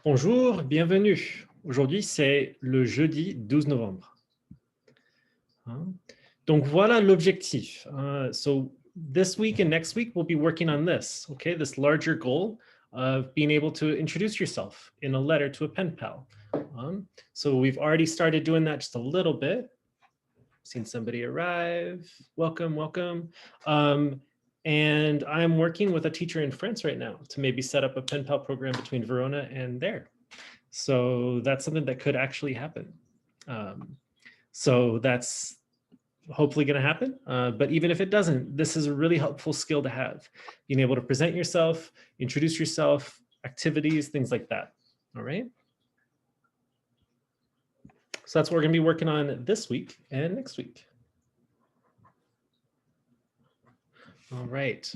Bonjour, bienvenue. Aujourd'hui, c'est le jeudi 12 novembre. Hein? Donc voilà l'objectif. So this week and next week, we'll be working on this, okay? This larger goal of being able to introduce yourself in a letter to a pen pal. So we've already started doing that just a little bit. Seen somebody arrive. Welcome, welcome. And I'm working with a teacher in France right now to maybe set up a pen pal program between Verona and there. So that's something that could actually happen. So that's hopefully going to happen. But even if it doesn't, this is a really helpful skill to have. Being able to present yourself, introduce yourself, activities, things like that. All right. So that's what we're going to be working on this week and next week. All right.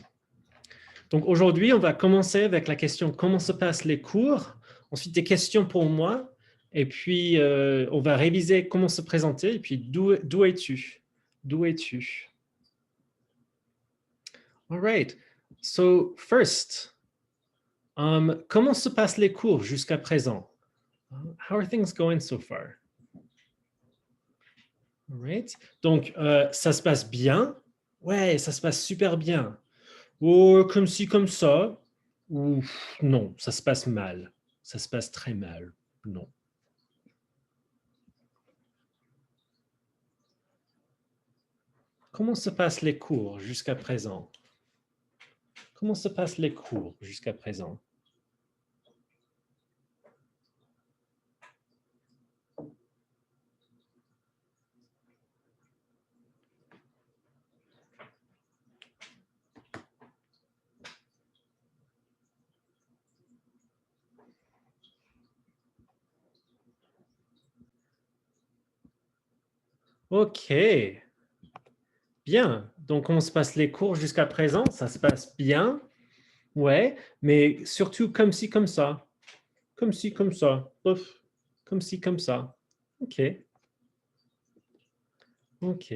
Donc aujourd'hui, on va commencer avec la question comment se passent les cours, ensuite des questions pour moi, et puis on va réviser comment se présenter, et puis d'où es-tu? D'où es-tu? All right. So first, comment se passent les cours jusqu'à présent? How are things going so far? All right. Donc, ça se passe bien? Ouais, ça se passe super bien. Ou comme ci, comme ça? Ou non, ça se passe mal. Ça se passe très mal. Non. Comment se passent les cours jusqu'à présent? Comment se passent les cours jusqu'à présent? Ok. Bien. Donc, comment se passent les cours jusqu'à présent? Ça se passe bien. Ouais, mais surtout comme ci, comme ça. Comme ci, comme ça. Ouf. Comme ci, comme ça. Ok. Ok.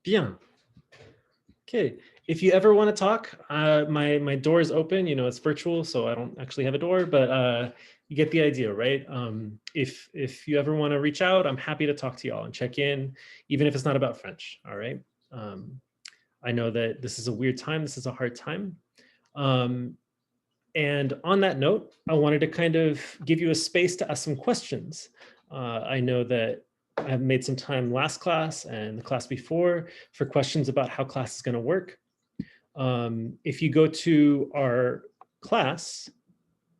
Bien. Okay. If you ever want to talk, my door is open. You know, it's virtual, so I don't actually have a door, but you get the idea, right? If you ever want to reach out, I'm happy to talk to y'all and check in, even if it's not about French. All right. I know that this is a weird time. This is a hard time. And on that note, I wanted to kind of give you a space to ask some questions. I know that I've made some time last class and the class before for questions about how class is going to work. If you go to our class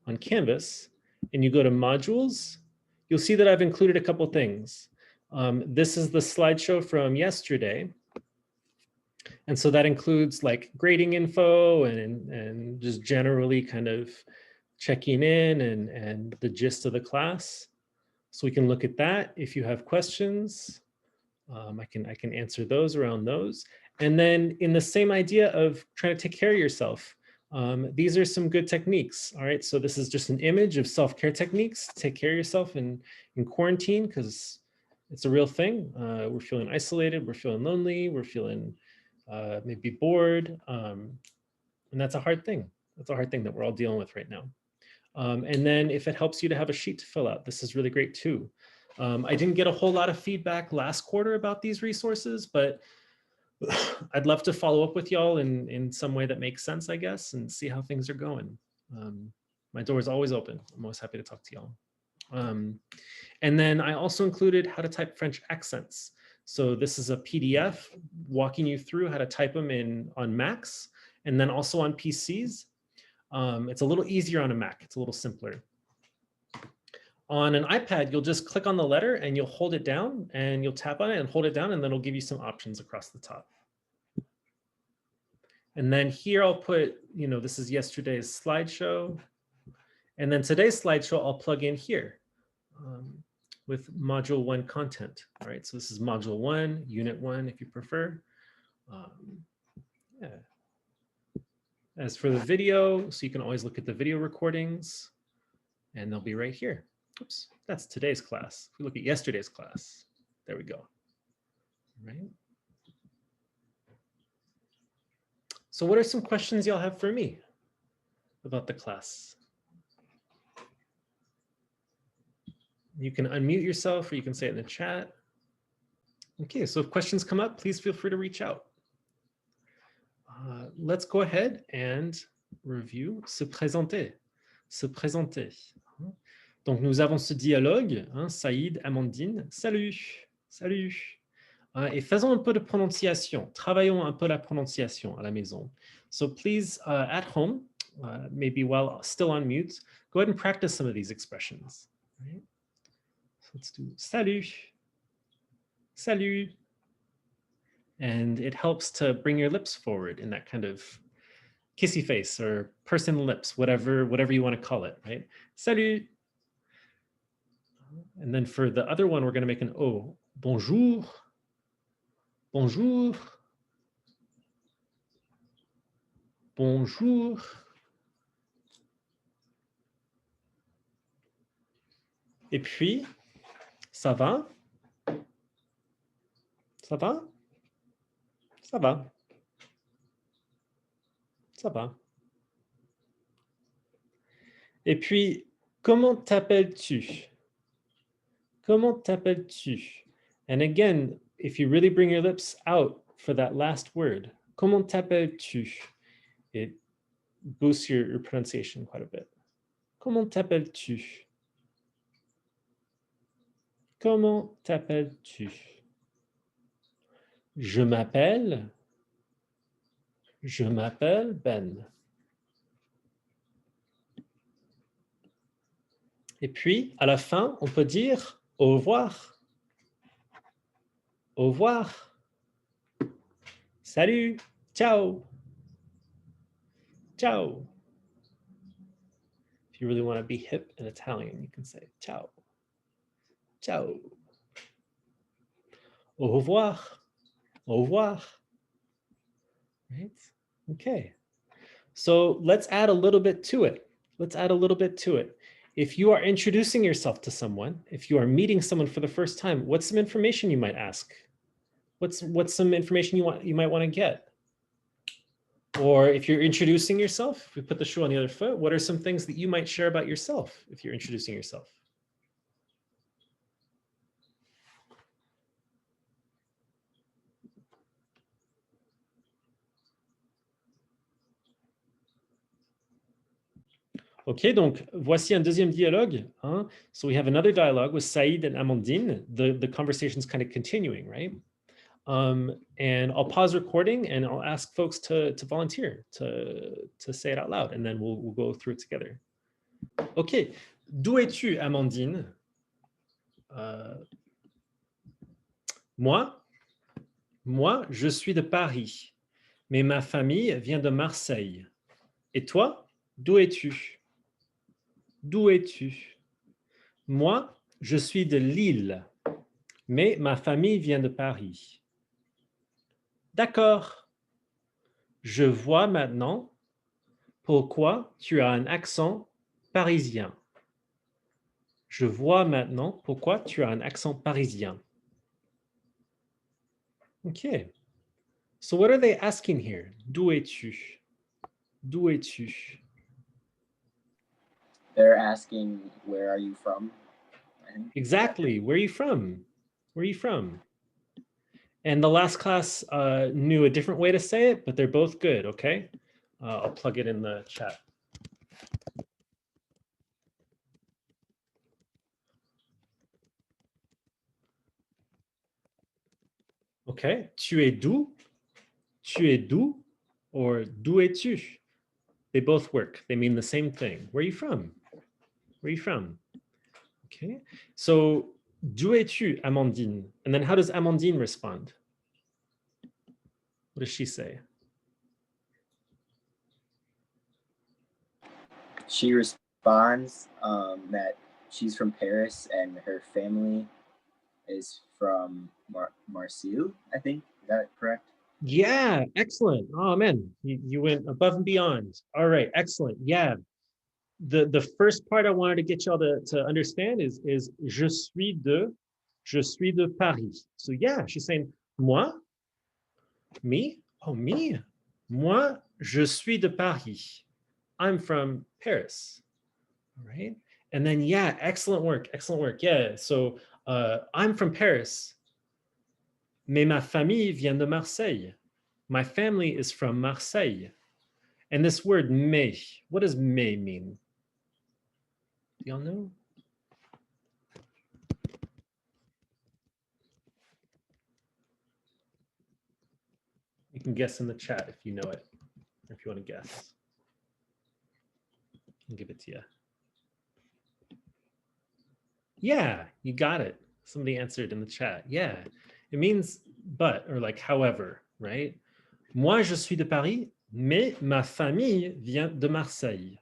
on Canvas and you go to modules, you'll see that I've included a couple things. This is the slideshow from yesterday. And so that includes like grading info and just generally kind of checking in and the gist of the class. So we can look at that. If you have questions, I can answer those around those. And then in the same idea of trying to take care of yourself, these are some good techniques. All right, so this is just an image of self-care techniques. Take care of yourself in quarantine because it's a real thing. We're feeling isolated, we're feeling lonely, we're feeling maybe bored. And that's a hard thing. That's a hard thing that we're all dealing with right now. And then if it helps you to have a sheet to fill out, this is really great too. I didn't get a whole lot of feedback last quarter about these resources, but I'd love to follow up with y'all in some way that makes sense, I guess, and see how things are going. My door is always open. I'm always happy to talk to y'all. And then I also included how to type French accents. So this is a PDF walking you through how to type them on Macs and then also on PCs. It's a little easier on a Mac. It's a little simpler. On an iPad, you'll just click on the letter and you'll hold it down and you'll tap on it and hold it down and then it'll give you some options across the top. And then here I'll put, you know, this is yesterday's slideshow. And then today's slideshow I'll plug in here with module 1 content. All right, so this is module 1, unit 1 if you prefer. Yeah. As for the video, so you can always look at the video recordings and they'll be right here. Oops, that's today's class. If we look at yesterday's class, there we go. All right. So what are some questions y'all have for me about the class? You can unmute yourself or you can say it in the chat. Okay, so if questions come up, please feel free to reach out. Let's go ahead and review se présenter. Se présenter. Donc, nous avons ce dialogue, hein, Saïd, Amandine, salut, salut. Et faisons un peu de prononciation. Travaillons un peu la prononciation à la maison. So please, at home, maybe while still on mute, go ahead and practice some of these expressions. Right? So let's do salut, salut. And it helps to bring your lips forward in that kind of kissy face or person lips, whatever you want to call it, right? Salut. And then for the other one, we're going to make an O. Bonjour. Bonjour. Bonjour. Et puis, ça va? Ça va? Ça va. Ça va. Et puis, comment t'appelles-tu? Comment t'appelles-tu? And again, if you really bring your lips out for that last word, comment t'appelles-tu? It boosts your pronunciation quite a bit. Comment t'appelles-tu? Comment t'appelles-tu? Je m'appelle Ben. Et puis, à la fin, on peut dire au revoir. Au revoir. Salut. Ciao. Ciao. If you really want to be hip in Italian, you can say ciao. Ciao. Au revoir. Au revoir. Right? Okay. So let's add a little bit to it. Let's add a little bit to it. If you are introducing yourself to someone, if you are meeting someone for the first time, what's some information you might ask? What's some information you might want to get? Or if you're introducing yourself, if we put the shoe on the other foot, what are some things that you might share about yourself if you're introducing yourself? OK, donc voici un deuxième dialogue. Hein? So we have another dialogue with Saïd and Amandine. The conversation's kind of continuing, right? And I'll pause recording and I'll ask folks to volunteer, to say it out loud, and then we'll go through it together. OK, d'où es-tu, Amandine? Moi, je suis de Paris, mais ma famille vient de Marseille. Et toi, d'où es-tu? D'où es-tu? Moi, je suis de Lille, mais ma famille vient de Paris. D'accord. Je vois maintenant pourquoi tu as un accent parisien. Je vois maintenant pourquoi tu as un accent parisien. Okay. So what are they asking here? D'où es-tu? D'où es-tu? They're asking, where are you from? Exactly. Where are you from? Where are you from? And the last class knew a different way to say it, but they're both good, okay? I'll plug it in the chat. Okay, tu es d'où? Tu es d'où? Or d'où es-tu? They both work. They mean the same thing. Where are you from? Where are you from? Okay, so d'où es-tu, Amandine? And then how does Amandine respond? What does she say? She responds that she's from Paris and her family is from Marseille, I think. Is that correct? Yeah, excellent. Oh man, you went above and beyond. All right, excellent. Yeah. The first part I wanted to get y'all to understand is je suis de Paris. So yeah, she's saying moi, me, oh me, moi, je suis de Paris. I'm from Paris. All right. And then, yeah, excellent work, excellent work. Yeah, so I'm from Paris, mais ma famille vient de Marseille. My family is from Marseille. And this word mais, what does mais mean? Do y'all know? You can guess in the chat if you know it, or if you want to guess. I'll give it to you. Yeah, you got it. Somebody answered in the chat. Yeah, it means but, or like however, right? Moi, je suis de Paris, mais ma famille vient de Marseille.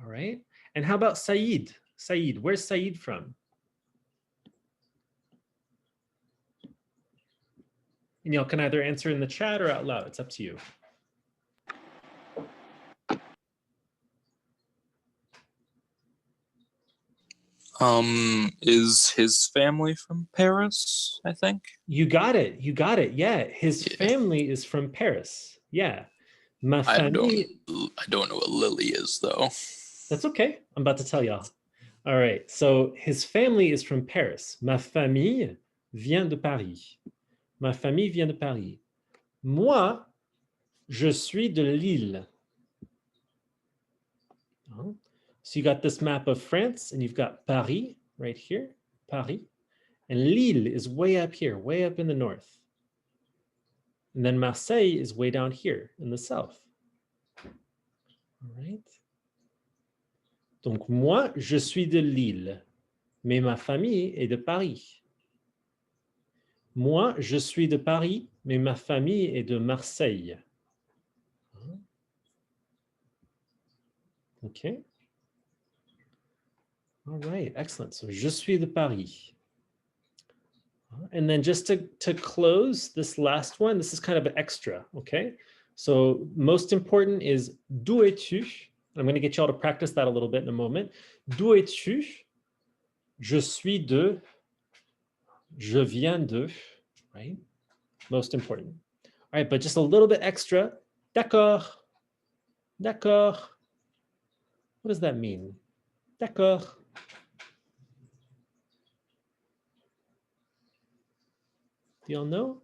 All right. And how about Saïd? Saïd, where's Saïd from? And y'all can either answer in the chat or out loud. It's up to you. Is his family from Paris, I think? You got it. You got it. Yeah. His family is from Paris. Yeah. Ma famille. I don't know what Lily is, though. That's okay. I'm about to tell y'all. All right. So his family is from Paris. Ma famille vient de Paris. Ma famille vient de Paris. Moi, je suis de Lille. So you got this map of France, and you've got Paris right here, Paris. And Lille is way up here, way up in the north. And then Marseille is way down here in the south. All right. Donc, moi, je suis de Lille, mais ma famille est de Paris. Moi, je suis de Paris, mais ma famille est de Marseille. Okay. All right, excellent. So, je suis de Paris. And then just to close this last one, this is kind of an extra, okay? So most important is d'où es-tu? I'm going to get you all to practice that a little bit in a moment. D'où es-tu? Je suis de, je viens de, right? Most important. All right, but just a little bit extra. D'accord. D'accord. What does that mean? D'accord. Do y'all know?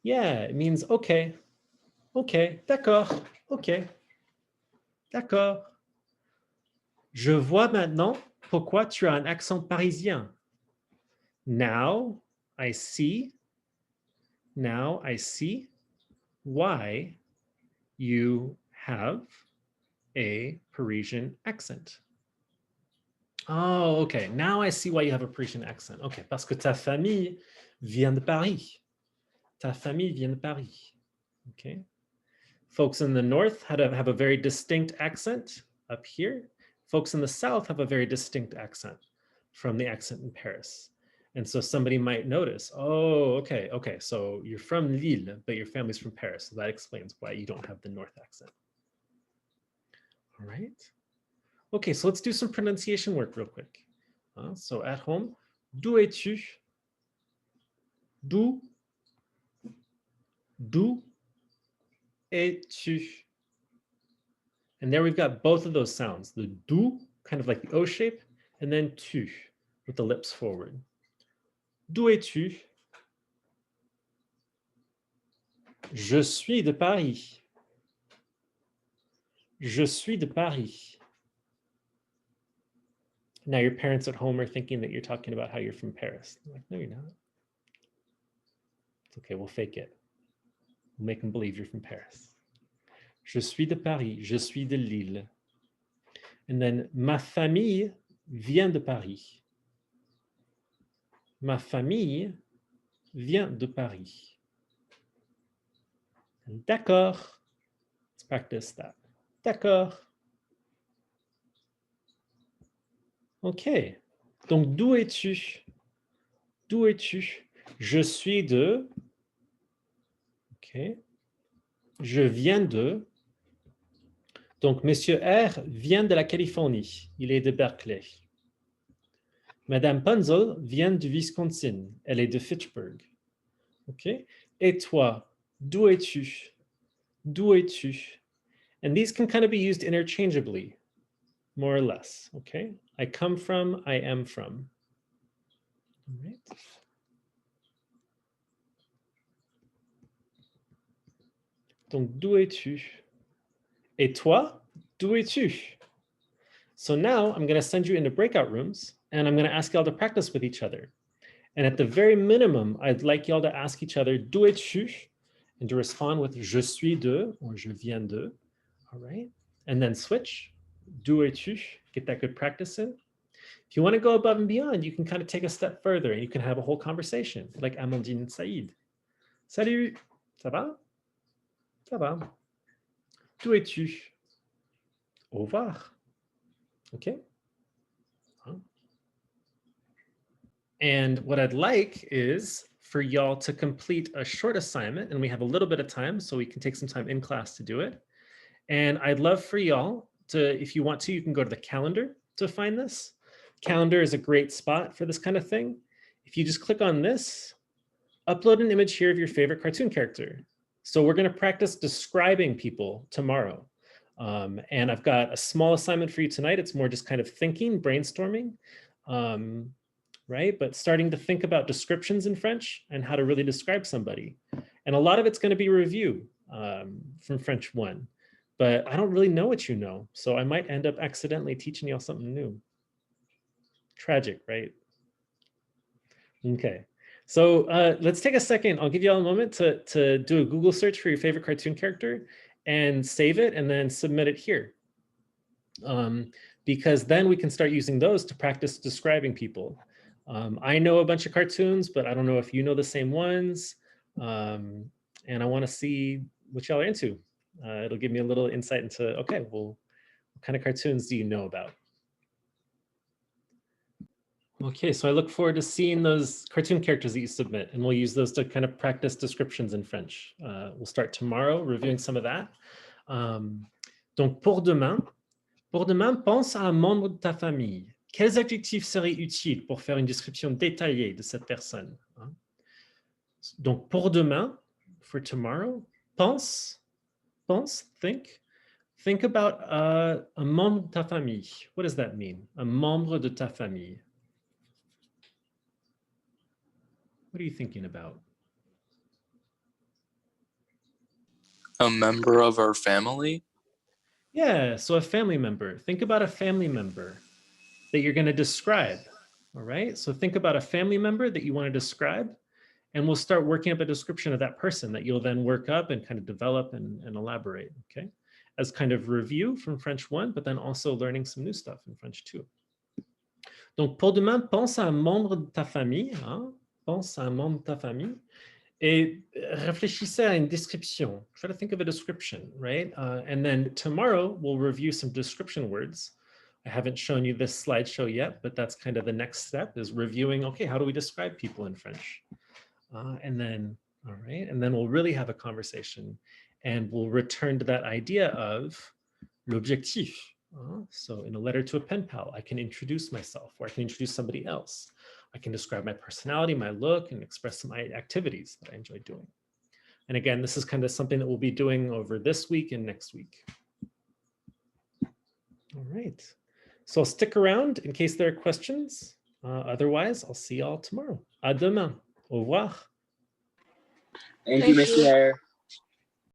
Yeah, it means okay. Okay, d'accord. Okay. D'accord. Je vois maintenant pourquoi tu as un accent parisien. Now I see why you have a Parisian accent. Oh, okay. Now I see why you have a Parisian accent. Okay, parce que ta famille vient de Paris. Ta famille vient de Paris. Okay. Folks in the north have a very distinct accent up here. Folks in the south have a very distinct accent from the accent in Paris. And so somebody might notice, oh, okay, so you're from Lille, but your family's from Paris. So that explains why you don't have the north accent. All right. Okay, so let's do some pronunciation work real quick. So at home, d'où es-tu? D'où es-tu? And there we've got both of those sounds, the d'où, kind of like the O shape, and then tu, with the lips forward. D'où es-tu? Je suis de Paris. Je suis de Paris. Now your parents at home are thinking that you're talking about how you're from Paris. They're like, no, you're not. It's okay, we'll fake it. We'll make them believe you're from Paris. Je suis de Paris. Je suis de Lille. And then ma famille vient de Paris. Ma famille vient de Paris. D'accord. Let's practice that. D'accord. OK. Donc, d'où es-tu? D'où es-tu? Je suis de... OK. Je viens de... Donc, Monsieur R vient de la Californie. Il est de Berkeley. Madame Punzel vient du Wisconsin. Elle est de Fitchburg. OK. Et toi, d'où es-tu? D'où es-tu? And these can kind of be used interchangeably. more or less. Okay. I come from, I am from. All right. Donc, d'où es-tu? Et toi, d'où es-tu? So now I'm going to send you into breakout rooms and I'm going to ask y'all to practice with each other. And at the very minimum, I'd like y'all to ask each other, d'où es-tu? And to respond with je suis de or je viens de. All right. And then switch. D'où es-tu? Get that good practice in. If you want to go above and beyond, you can kind of take a step further and you can have a whole conversation like Amandine and Saïd. Salut, ça va? Ça va. D'où es-tu? Au revoir. Okay. And what I'd like is for y'all to complete a short assignment, and we have a little bit of time, so we can take some time in class to do it. And I'd love for y'all to, if you want to, you can go to the calendar to find this. Calendar is a great spot for this kind of thing. If you just click on this, upload an image here of your favorite cartoon character. So we're going to practice describing people tomorrow. And I've got a small assignment for you tonight. It's more just kind of thinking, brainstorming, right? But starting to think about descriptions in French and how to really describe somebody. And a lot of it's going to be review from French 1. But I don't really know what you know. So I might end up accidentally teaching y'all something new. Tragic, right? Okay. So let's take a second. I'll give you all a moment to do a Google search for your favorite cartoon character and save it and then submit it here. Because then we can start using those to practice describing people. I know a bunch of cartoons, but I don't know if you know the same ones. And I want to see what y'all are into. It'll give me a little insight into, okay, well, what kind of cartoons do you know about? Okay, so I look forward to seeing those cartoon characters that you submit, and we'll use those to kind of practice descriptions in French. We'll start tomorrow reviewing some of that. Donc pour demain, pense à un membre de ta famille. Quels adjectifs seraient utiles pour faire une description détaillée de cette personne? Donc pour demain, for tomorrow, pense, think about un membre de ta famille. What does that mean? Un membre de ta famille. What are you thinking about? A member of our family? Yeah, so a family member. Think about a family member that you're going to describe. All right, so think about a family member that you want to describe, and we'll start working up a description of that person that you'll then work up and kind of develop and elaborate, okay? As kind of review from French 1, but then also learning some new stuff in French 2. Donc, pour demain, pense à un membre de ta famille, hein? Pense à un membre de ta famille. Et réfléchissez à une description. Try to think of a description, right? And then tomorrow, we'll review some description words. I haven't shown you this slideshow yet, but that's kind of the next step is reviewing, okay, how do we describe people in French? And then, all right, and then we'll really have a conversation and we'll return to that idea of l'objectif. So in a letter to a pen pal, I can introduce myself or I can introduce somebody else. I can describe my personality, my look, and express some activities that I enjoy doing. And again, this is kind of something that we'll be doing over this week and next week. All right. So I'll stick around in case there are questions. Otherwise, I'll see y'all tomorrow. À demain. Au revoir. Thank you, Mr. Hare.